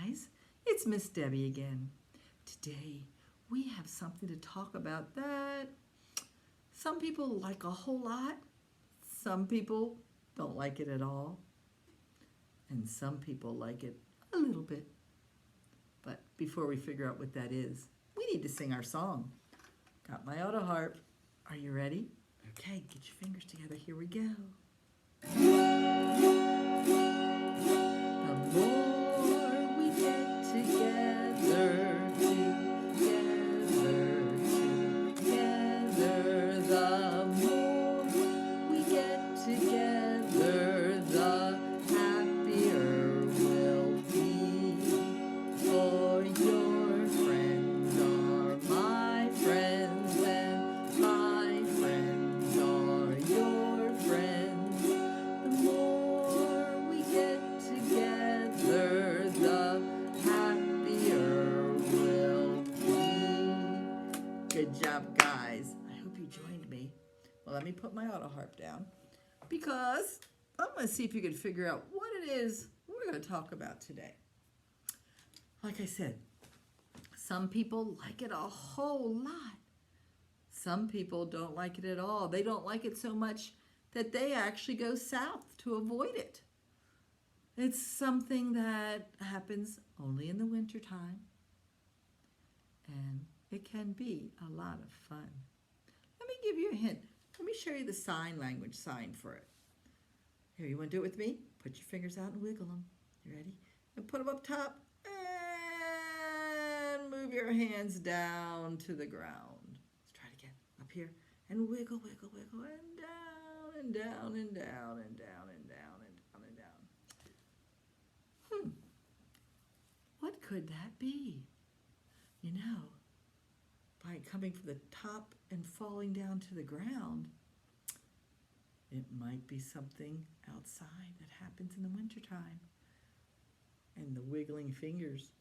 guys, it's Miss Debbie again. Today we have something to talk about that some people like a whole lot, some people don't like it at all, and some people like it a little bit. But before we figure out what that is, we need to sing our song. Got my auto harp. Are you ready? Okay, get your fingers together. Here we go. The more we get together, the more we get together, the happier we'll be. For your friends are my friends, and my friends are your friends. The more we get together, the happier we'll be. Good job, guys. I hope you joined me. Well, let me put my auto harp down because I'm going to see if you can figure out what it is we're going to talk about today. Like I said, some people like it a whole lot. Some people don't like it at all. They don't like it so much that they actually go south to avoid it. It's something that happens only in the wintertime, and it can be a lot of fun. Let me give you a hint. Let me show you the sign language sign for it. Here, you want to do it with me? Put your fingers out and wiggle them. You ready? And put them up top and move your hands down to the ground. Let's try it again. Up here and wiggle, wiggle, wiggle, and down and down and down and down and down and down and down. What could that be? You know, by coming from the top and falling down to the ground, it might be something outside that happens in the wintertime. And the wiggling fingers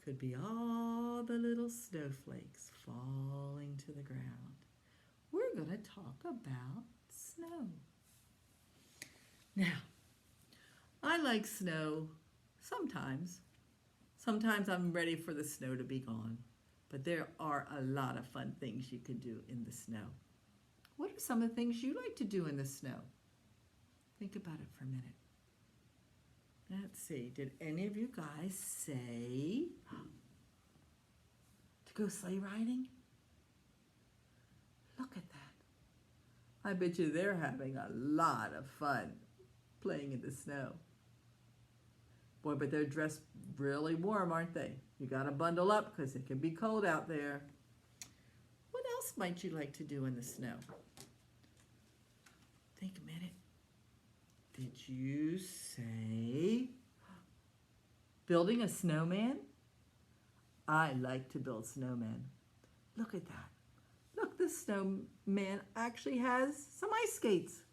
could be all the little snowflakes falling to the ground. We're going to talk about snow. Now, I like snow sometimes. Sometimes I'm ready for the snow to be gone. But there are a lot of fun things you can do in the snow. What are some of the things you like to do in the snow? Think about it for a minute. Let's see, did any of you guys say to go sleigh riding? Look at that. I bet you they're having a lot of fun playing in the snow. Boy, but they're dressed really warm, aren't they? You got to bundle up because it can be cold out there. What else might you like to do in the snow? Think a minute. Did you say building a snowman? I like to build snowmen. Look at that. Look, this snowman actually has some ice skates.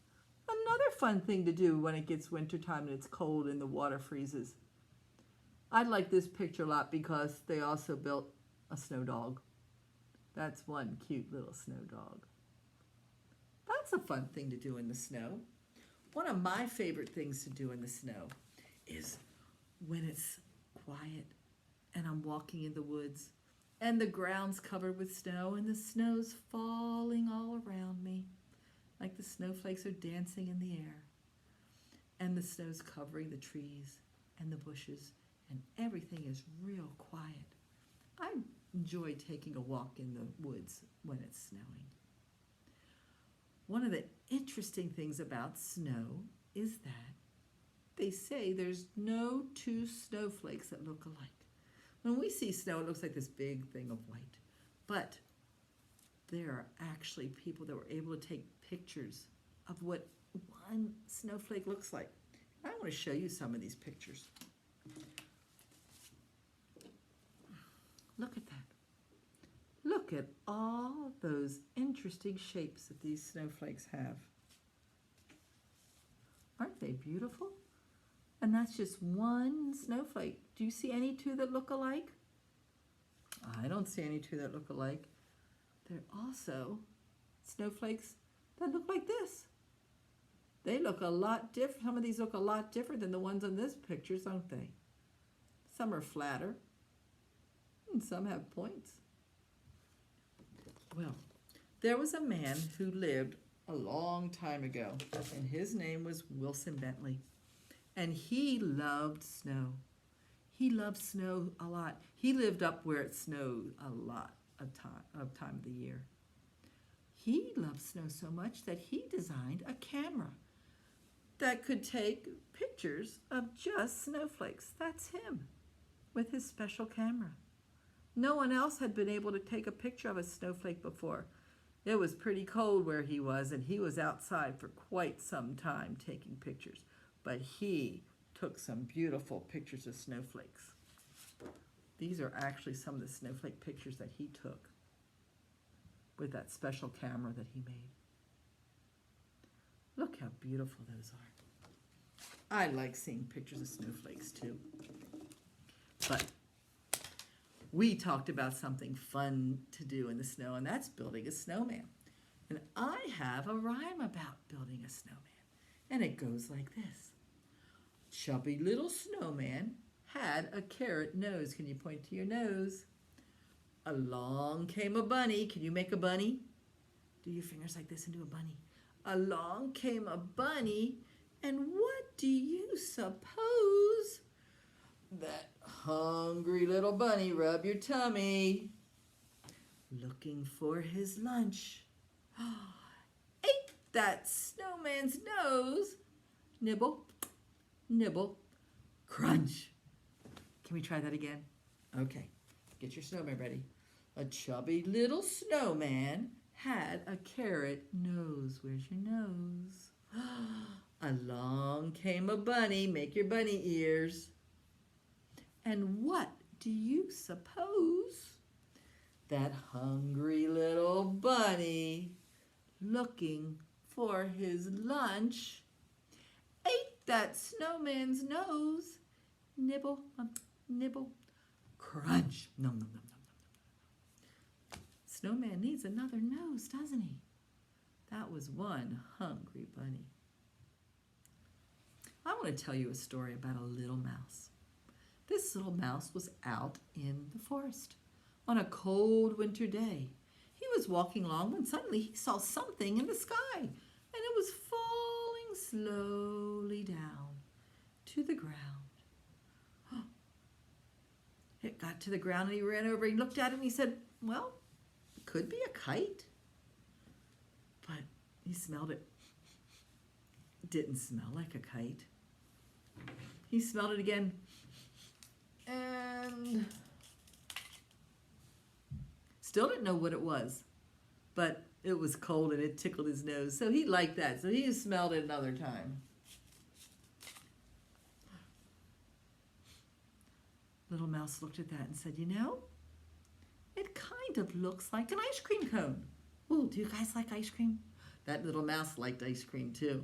Another fun thing to do when it gets wintertime and it's cold and the water freezes. I like this picture a lot because they also built a snow dog. That's one cute little snow dog. That's a fun thing to do in the snow. One of my favorite things to do in the snow is when it's quiet and I'm walking in the woods and the ground's covered with snow and the snow's falling all around me, like the snowflakes are dancing in the air. And the snow's covering the trees and the bushes and everything is real quiet. I enjoy taking a walk in the woods when it's snowing. One of the interesting things about snow is that they say there's no two snowflakes that look alike. When we see snow, it looks like this big thing of white. But there are actually people that were able to take pictures of what one snowflake looks like. I want to show you some of these pictures. Look at that. Look at all those interesting shapes that these snowflakes have. Aren't they beautiful? And that's just one snowflake. Do you see any two that look alike? I don't see any two that look alike. There are also snowflakes that look like this. They look a lot different. Some of these look a lot different than the ones on this pictures, don't they? Some are flatter, and some have points. Well, there was a man who lived a long time ago, and his name was Wilson Bentley, and he loved snow. He loved snow a lot. He lived up where it snowed a lot of time of the year. He loved snow so much that he designed a camera that could take pictures of just snowflakes. That's him with his special camera. No one else had been able to take a picture of a snowflake before. It was pretty cold where he was, and he was outside for quite some time taking pictures. But he took some beautiful pictures of snowflakes. These are actually some of the snowflake pictures that he took with that special camera that he made. Look how beautiful those are. I like seeing pictures of snowflakes too. But we talked about something fun to do in the snow, and that's building a snowman. And I have a rhyme about building a snowman, and it goes like this. Chubby little snowman had a carrot nose. Can you point to your nose? Along came a bunny. Can you make a bunny? Do your fingers like this and do a bunny. Along came a bunny, and what do you suppose? That hungry little bunny rubbed your tummy, looking for his lunch. Ate that snowman's nose. Nibble, nibble, crunch. Can we try that again? Okay, get your snowman ready. A chubby little snowman had a carrot nose. Where's your nose? Along came a bunny. Make your bunny ears. And what do you suppose? That hungry little bunny, looking for his lunch, ate that snowman's nose. Nibble, nibble, crunch. Nom, nom, nom, nom, nom. Snowman needs another nose, doesn't he? That was one hungry bunny. I want to tell you a story about a little mouse. This little mouse was out in the forest on a cold winter day. He was walking along when suddenly he saw something in the sky, and it was falling slowly down to the ground. It got to the ground, and he ran over, he looked at it, and he said, well, it could be a kite. But he smelled it. It didn't smell like a kite. He smelled it again, and still didn't know what it was, but it was cold and it tickled his nose, so he liked that, so he smelled it another time. Little mouse looked at that and said, you know, it kind of looks like an ice cream cone. Ooh, do you guys like ice cream? That little mouse liked ice cream too.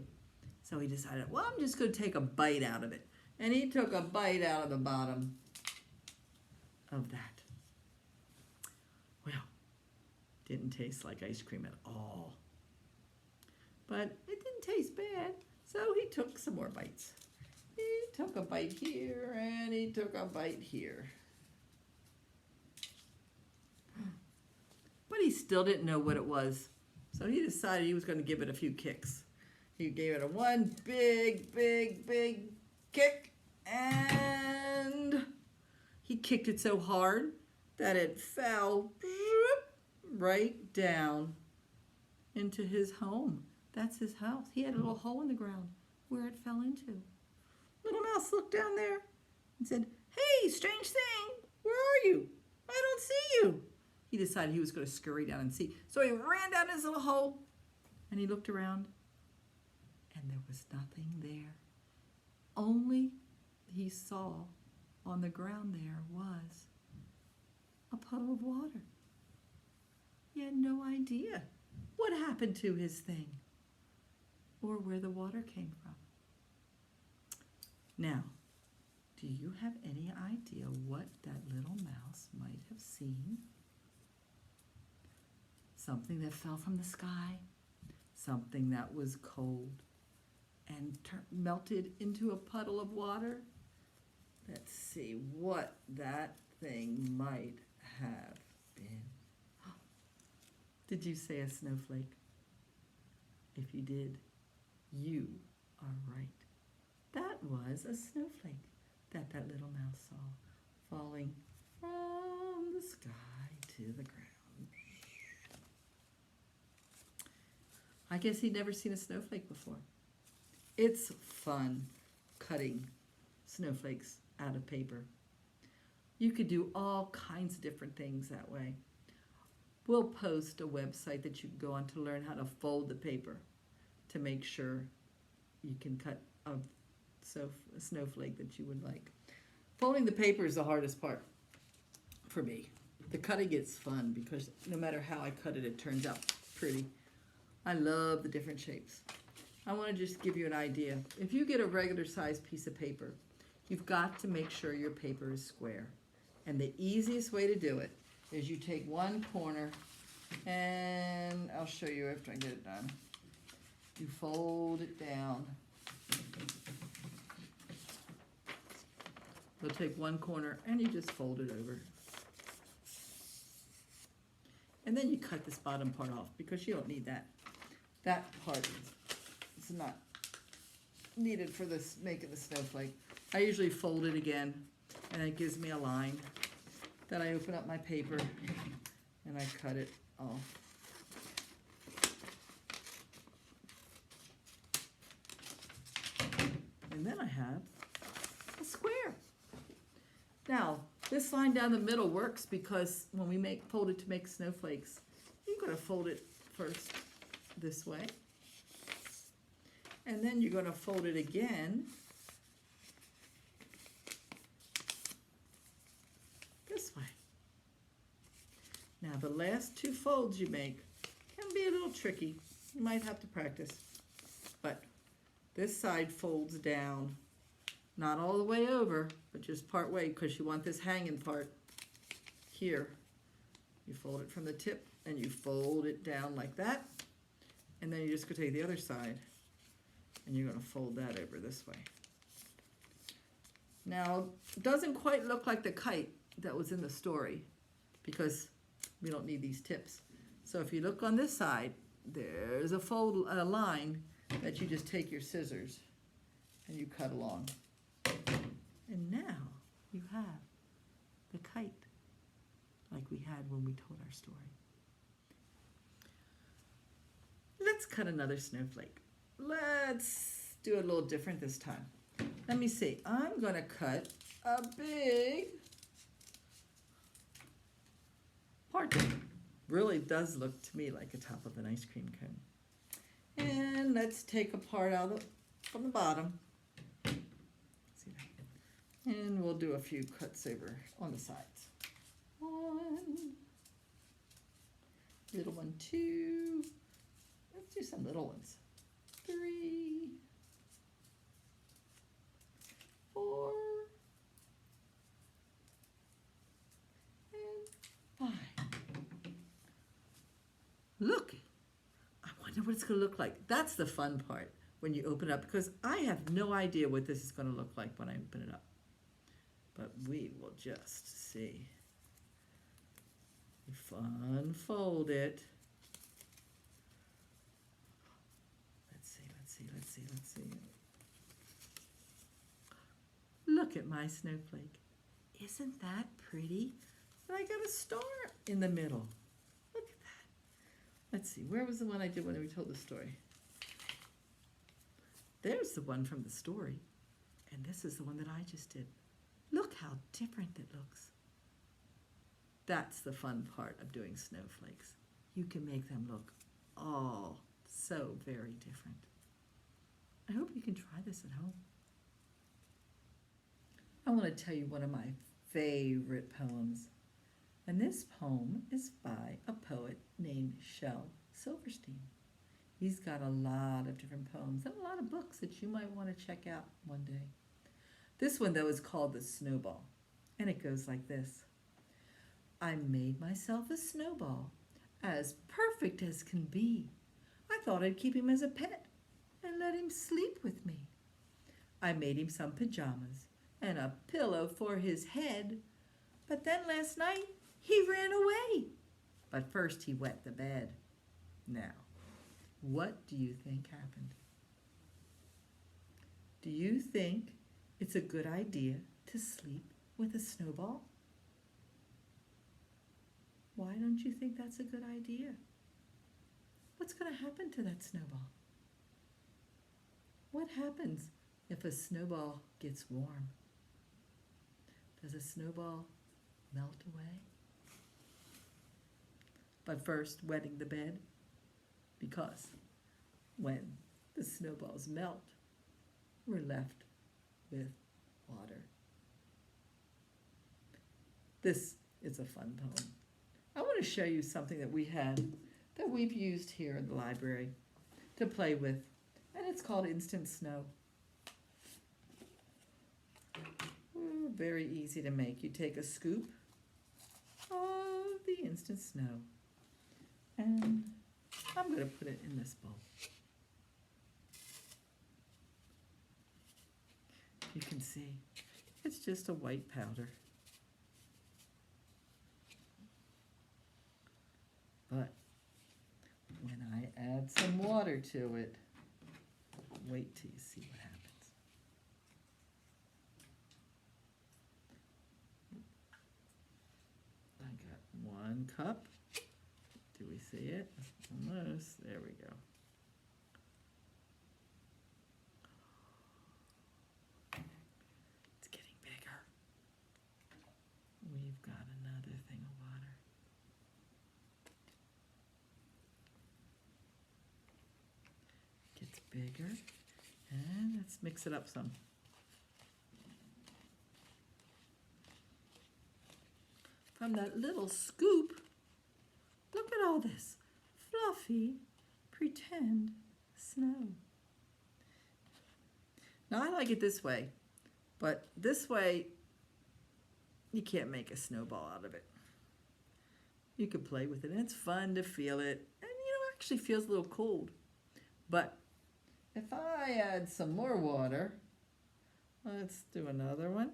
So he decided, well, I'm just going to take a bite out of it. And he took a bite out of the bottom of that. Well, didn't taste like ice cream at all. But it didn't taste bad, so he took some more bites. He took a bite here, and he took a bite here. But he still didn't know what it was, so he decided he was going to give it a few kicks. He gave it a one big, big, big kick, and he kicked it so hard that it fell right down into his home. That's his house. He had a little hole in the ground where it fell into. Little mouse looked down there and said, hey, strange thing, where are you? I don't see you. He decided he was going to scurry down and see. So he ran down his little hole, and he looked around, and there was nothing there. Only he saw on the ground there was a puddle of water. He had no idea what happened to his thing or where the water came from. Now, do you have any idea what that little mouse might have seen? Something that fell from the sky, something that was cold and melted into a puddle of water. Let's see what that thing might have been. Did you say a snowflake? If you did, you are right. That was a snowflake that little mouse saw falling from the sky to the ground. I guess he'd never seen a snowflake before. It's fun cutting snowflakes out of paper. You could do all kinds of different things that way. We'll post a website that you can go on to learn how to fold the paper to make sure you can cut a snowflake that you would like. Folding the paper is the hardest part for me. The cutting is fun because no matter how I cut it, it turns out pretty. I love the different shapes. I want to just give you an idea. If you get a regular sized piece of paper, you've got to make sure your paper is square. And the easiest way to do it is you take one corner, and I'll show you after I get it done. You fold it down. You'll take one corner and you just fold it over. And then you cut this bottom part off because you don't need that. That part is not needed for this making the snowflake. I usually fold it again, and it gives me a line. Then I open up my paper and I cut it off. And then I have a square. Now, this line down the middle works because when we fold it to make snowflakes, you're going to fold it first this way. And then you're going to fold it again this way. Now, the last two folds you make can be a little tricky. You might have to practice. But this side folds down, not all the way over, but just part way, because you want this hanging part here. You fold it from the tip and you fold it down like that. And then you're just going to take the other side and you're going to fold that over this way. Now, it doesn't quite look like the kite that was in the story because we don't need these tips. So if you look on this side, there's a line that you just take your scissors and you cut along. And now you have the kite like we had when we told our story. Let's cut another snowflake. Let's do it a little different this time. Let me see. I'm going to cut a big part that really does look to me like the top of an ice cream cone. And let's take a part out from the bottom. See that? And we'll do a few cuts over on the sides. 1, little one, 2. Let's do some little ones. 3, 4, and 5. Look, I wonder what it's going to look like. That's the fun part when you open it up, because I have no idea what this is going to look like when I open it up. But we will just see. Unfold it. Let's see. Look at my snowflake. Isn't that pretty? And I got a star in the middle. Look at that. Let's see, where was the one I did when we told the story? There's the one from the story. And this is the one that I just did. Look how different it looks. That's the fun part of doing snowflakes. You can make them look all so very different. I hope you can try this at home. I want to tell you one of my favorite poems. And this poem is by a poet named Shel Silverstein. He's got a lot of different poems and a lot of books that you might want to check out one day. This one, though, is called The Snowball. And it goes like this. I made myself a snowball, as perfect as can be. I thought I'd keep him as a pet and let him sleep with me. I made him some pajamas and a pillow for his head. But then last night he ran away. But first he wet the bed. Now, what do you think happened? Do you think it's a good idea to sleep with a snowball? Why don't you think that's a good idea? What's going to happen to that snowball? What happens if a snowball gets warm? Does a snowball melt away? But first, wetting the bed, because when the snowballs melt, we're left with water. This is a fun poem. I want to show you something that we've used here in the library to play with, and it's called Instant Snow. Very easy to make. You take a scoop of the instant snow, and I'm going to put it in this bowl. You can see it's just a white powder. But when I add some water to it, wait till you see what happens. I got 1 cup. Do we see it? Almost. There we go. It's getting bigger. We've got another thing of water. Gets bigger. And let's mix it up some. From that little scoop, look at all this fluffy pretend snow. Now I like it this way, but this way you can't make a snowball out of it. You could play with it and it's fun to feel it, and it actually feels a little cold. But if I add some more water, let's do another one.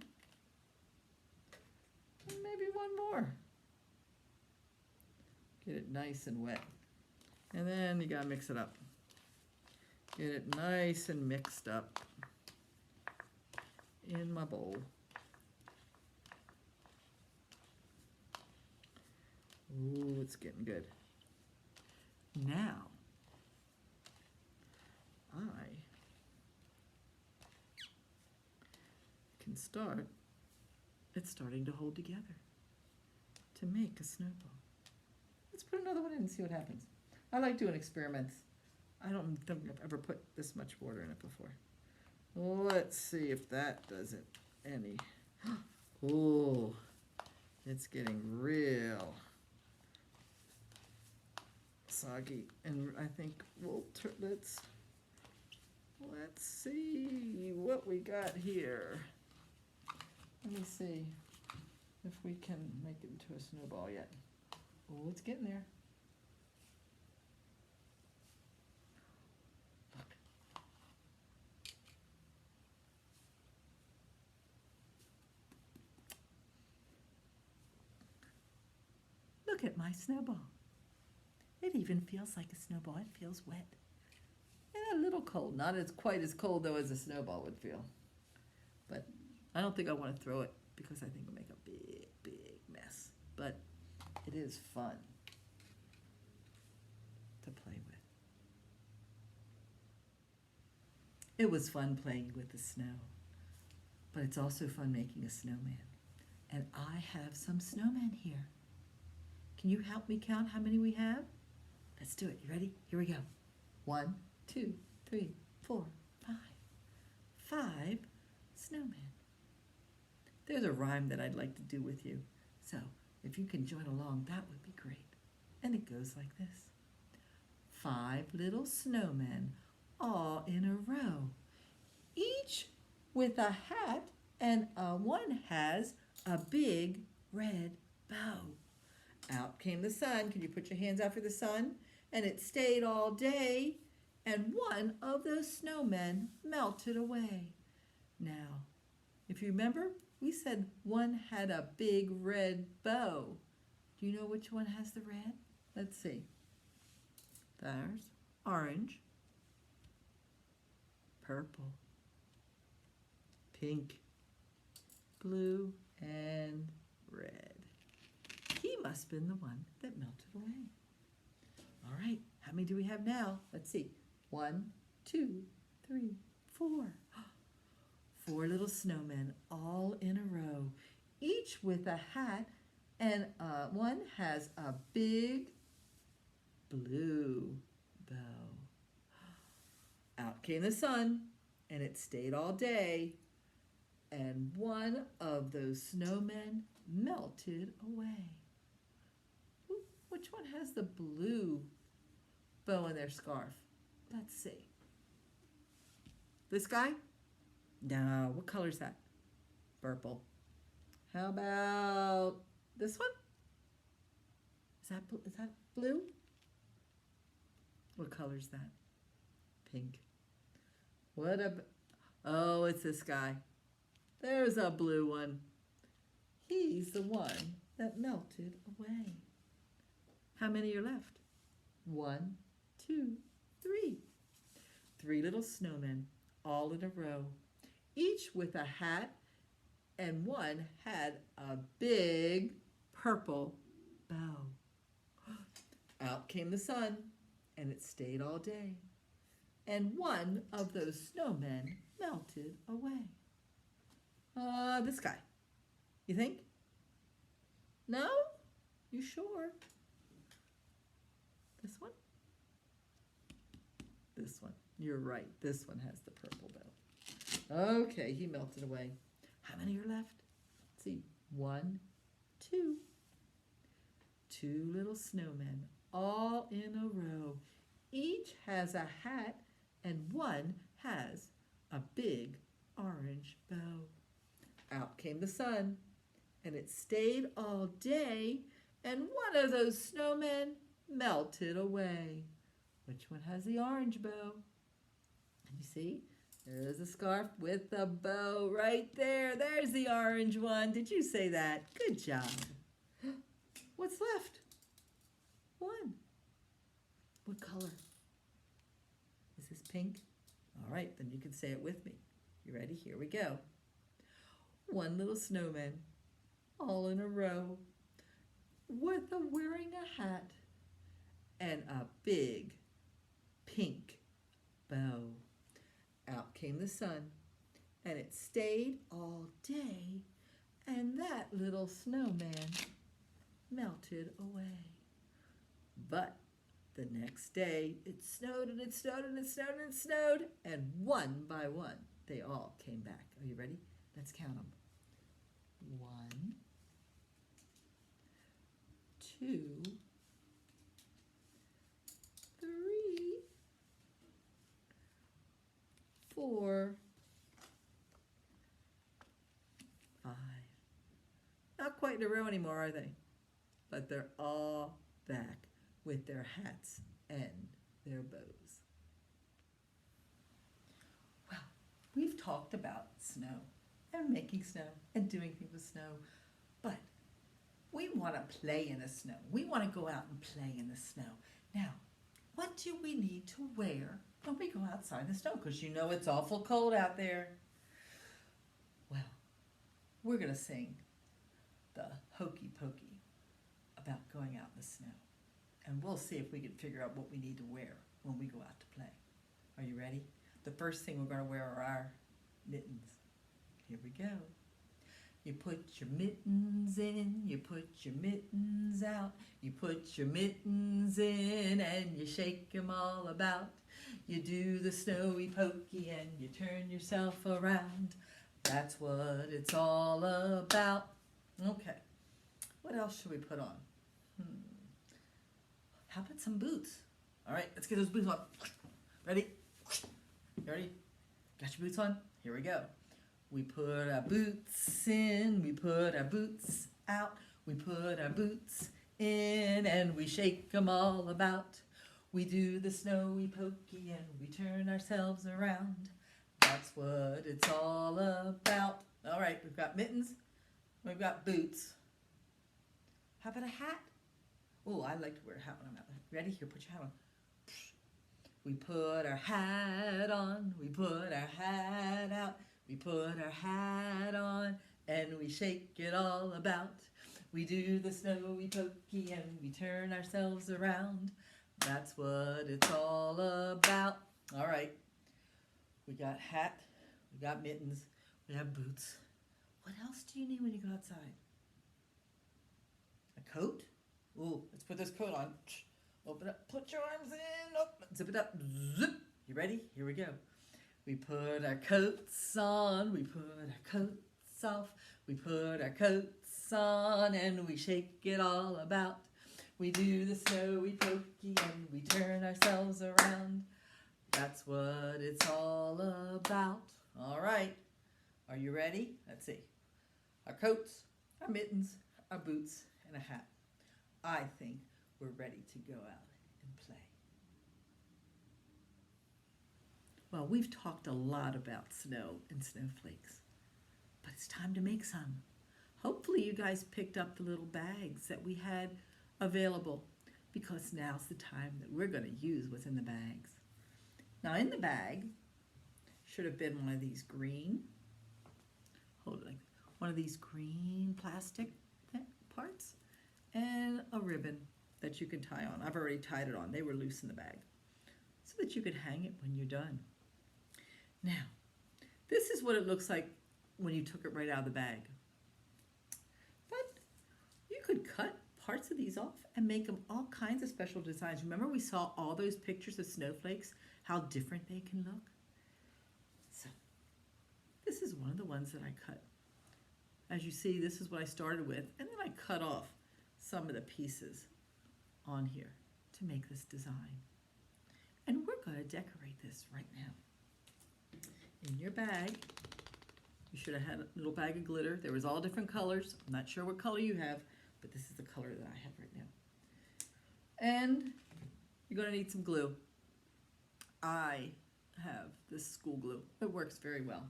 Maybe one more. Get it nice and wet. And then you gotta mix it up. Get it nice and mixed up in my bowl. Ooh, it's getting good. Now, I can start. It's starting to hold together to make a snowball. Let's put another one in and see what happens. I like doing experiments. I don't think I've ever put this much water in it before. Let's see if that does it any. Oh, it's getting real soggy, and I think let's see what we got here. Let me see if we can make it into a snowball yet. Oh, it's getting there. Look. Look at my snowball. It even feels like a snowball. It feels wet. And a little cold. Not as quite as cold, though, as a snowball would feel. But I don't think I want to throw it because I think it'll make a big, big mess. But it is fun to play with. It was fun playing with the snow, but it's also fun making a snowman. And I have some snowmen here. Can you help me count how many we have? Let's do it. You ready? Here we go. 1, 2, 3, 4, 5. 5 snowmen. There's a rhyme that I'd like to do with you. So if you can join along, that would be great. And it goes like this. 5 little snowmen, all in a row, each with a hat, and one has a big red bow. Out came the sun. Can you put your hands out for the sun? And it stayed all day, and one of those snowmen melted away. Now, If you remember, we said one had a big red bow. Do you know which one has the red? Let's see. There's orange, purple, pink, blue, and red. He must have been the one that melted away. All right, how many do we have now? Let's see. 1, 2, 3, 4. 4 little snowmen all in a row, each with a hat, and one has a big blue bow. Out came the sun, and it stayed all day, and one of those snowmen melted away. Which one has the blue bow in their scarf? Let's see. This guy? No, what color is that? Purple. How about this one? Is that blue? What color is that? Pink. What about, oh, it's this guy. There's a blue one. He's the one that melted away. How many are left? 1, 2, 3. 3 little snowmen, all in a row, each with a hat, and one had a big purple bow. Out came the sun, and it stayed all day, and one of those snowmen melted away. This guy. You think? No? You sure? This one? This one. You're right. This one has the purple bow. Okay, he melted away. How many are left? Let's see. 1, 2. 2 little snowmen, all in a row. Each has a hat, and one has a big orange bow. Out came the sun, and it stayed all day, and one of those snowmen melted away. Which one has the orange bow? And you see, there's a scarf with a bow right there. There's the orange one. Did you say that? Good job. What's left? 1. What color? Is this pink? All right, then you can say it with me. You ready? Here we go. 1 little snowman, all in a row, wearing a hat and a big pink bow. Out came the sun, and it stayed all day, and that little snowman melted away. But the next day, it snowed and it snowed and it snowed and it snowed, and one by one, they all came back. Are you ready? Let's count them. 1, 2, 3, 4, 5. Not quite in a row anymore, are they? But they're all back with their hats and their bows. Well, we've talked about snow and making snow and doing things with snow, but we want to play in the snow. We want to go out and play in the snow. Now, what do we need to wear when we go outside in the snow? Because you know it's awful cold out there. Well, we're going to sing the Hokey Pokey about going out in the snow. And we'll see if we can figure out what we need to wear when we go out to play. Are you ready? The first thing we're going to wear are our mittens. Here we go. You put your mittens in, you put your mittens out, you put your mittens in and you shake them all about. You do the snowy pokey and you turn yourself around. That's what it's all about. Okay, what else should we put on? How about some boots? All right, let's get those boots on. Ready? You ready? Got your boots on? Here we go. We put our boots in, we put our boots out, we put our boots in and we shake them all about. We do the snowy pokey and we turn ourselves around. That's what it's all about. All right, we've got mittens. We've got boots. How about a hat? Oh, I like to wear a hat when I'm out. Ready? Here, put your hat on. We put our hat on. We put our hat out. We put our hat on and we shake it all about. We do the snowy pokey and we turn ourselves around. That's what it's all about. All right. We got hat. We got mittens. We have boots. What else do you need when you go outside? A coat? Ooh, let's put this coat on. Open up. Put your arms in. Open. Zip it up. Zip. You ready? Here we go. We put our coats on, we put our coats off, we put our coats on and we shake it all about. We do the snowy pokey and we turn ourselves around. That's what it's all about. All right, are you ready? Let's see. Our coats, our mittens, our boots, and a hat. I think we're ready to go out and play. Well, we've talked a lot about snow and snowflakes, but it's time to make some. Hopefully you guys picked up the little bags that we had available because now's the time that we're going to use what's in the bags. Now in the bag should have been one of these green, one of these green plastic parts and a ribbon that you can tie on. I've already tied it on. They were loose in the bag so that you could hang it when you're done. Now, this is what it looks like when you took it right out of the bag. But you could cut parts of these off and make them all kinds of special designs. Remember we saw all those pictures of snowflakes, how different they can look? So, this is one of the ones that I cut. As you see, this is what I started with, and then I cut off some of the pieces on here to make this design. And we're going to decorate this right now. In your bag, you should have had a little bag of glitter. There was all different colors. I'm not sure what color you have, but this is the color that I have right now. And you're going to need some glue. I have this school glue. It works very well.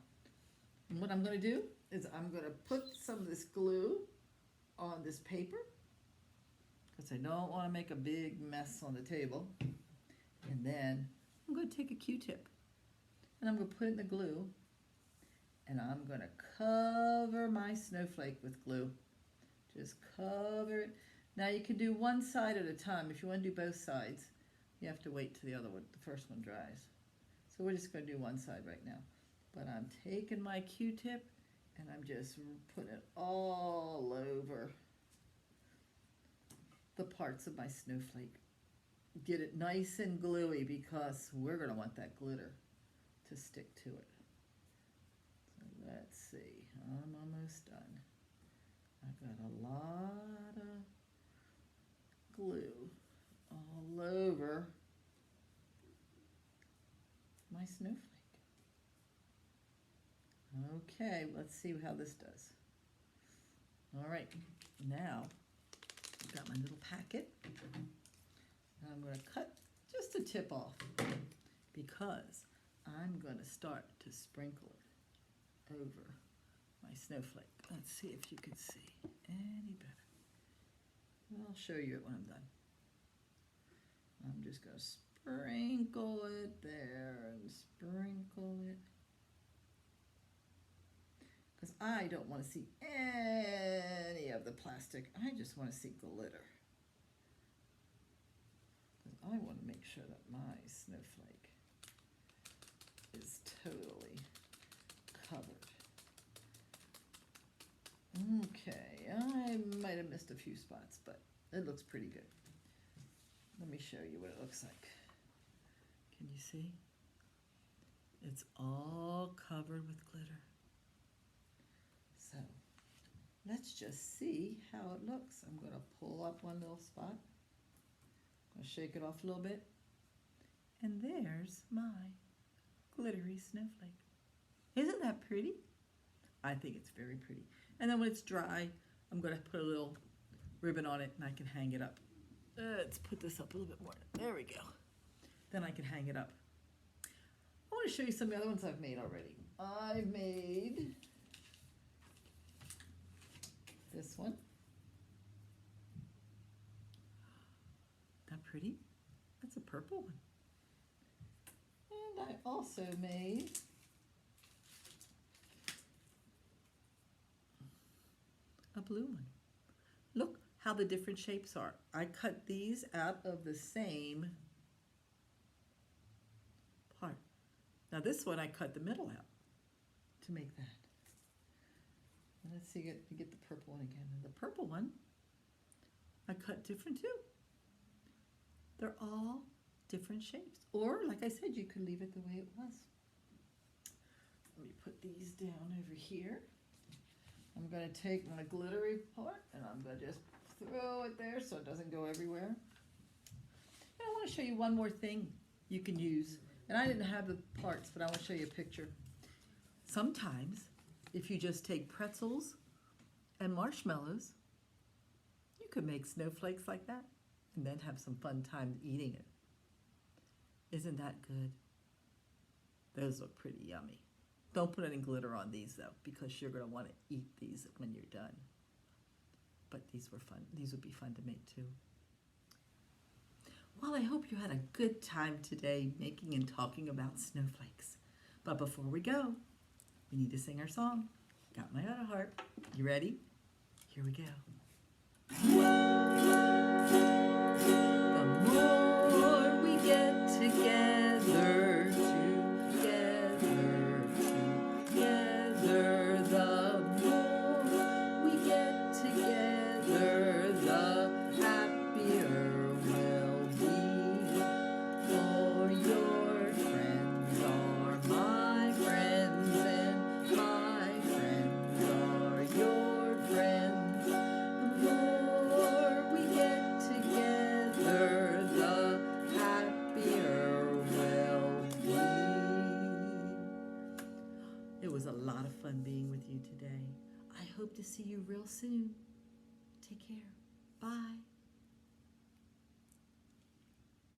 And what I'm going to do is I'm going to put some of this glue on this paper because I don't want to make a big mess on the table. And then I'm going to take a Q-tip and I'm going to put it in the glue and I'm going to cover my snowflake with glue. Just cover it. Now you can do one side at a time. If you want to do both sides, you have to wait till the other one, the first one dries. So we're just going to do one side right now. But I'm taking my Q-tip and I'm just putting it all over the parts of my snowflake. Get it nice and gluey because we're going to want that glitter to stick to it. So let's see. I'm almost done. I've got a lot of glue all over my snowflake. Okay, let's see how this does. All right, now I've got my little packet. And I'm going to cut just a tip off because I'm going to start to sprinkle it over my snowflake. Let's see if you can see any better. I'll show you it when I'm done. I'm just going to sprinkle it there and sprinkle it. Because I don't want to see any of the plastic. I just want to see glitter. I want to make sure that my snowflake is totally covered. Okay, I might have missed a few spots, but it looks pretty good. Let me show you what it looks like. Can you see? It's all covered with glitter. So, let's just see how it looks. I'm going to pull up one little spot. I'll shake it off a little bit. And there's my glittery snowflake. Isn't that pretty? I think it's very pretty. And then when it's dry, I'm going to put a little ribbon on it and I can hang it up. Let's put this up a little bit more. There we go. Then I can hang it up. I want to show you some of the other ones I've made already. I made this one. That pretty? That's a purple one. And I also made a blue one. Look how the different shapes are. I cut these out of the same part. Now this one I cut the middle out to make that. And let's see, get the purple one again. And the purple one I cut different too. They're all different shapes. Or, like I said, you could leave it the way it was. Let me put these down over here. I'm going to take my glittery part and I'm going to just throw it there so it doesn't go everywhere. And I want to show you one more thing you can use. And I didn't have the parts, but I want to show you a picture. Sometimes, if you just take pretzels and marshmallows, you could make snowflakes like that and then have some fun time eating it. Isn't that good? Those look pretty yummy. Don't put any glitter on these though, because you're going to want to eat these when you're done. But these were fun. These would be fun to make too. Well, I hope you had a good time today making and talking about snowflakes. But before we go, we need to sing our song. Got my other heart. You ready? Here we go. The more we get together, the more we get together, the happier we'll be. For your friends are my friends, and my friends are your friends. The more we get together, the happier we'll be. It was a lot of fun being with you today. I hope to see you real soon. Take care. Bye.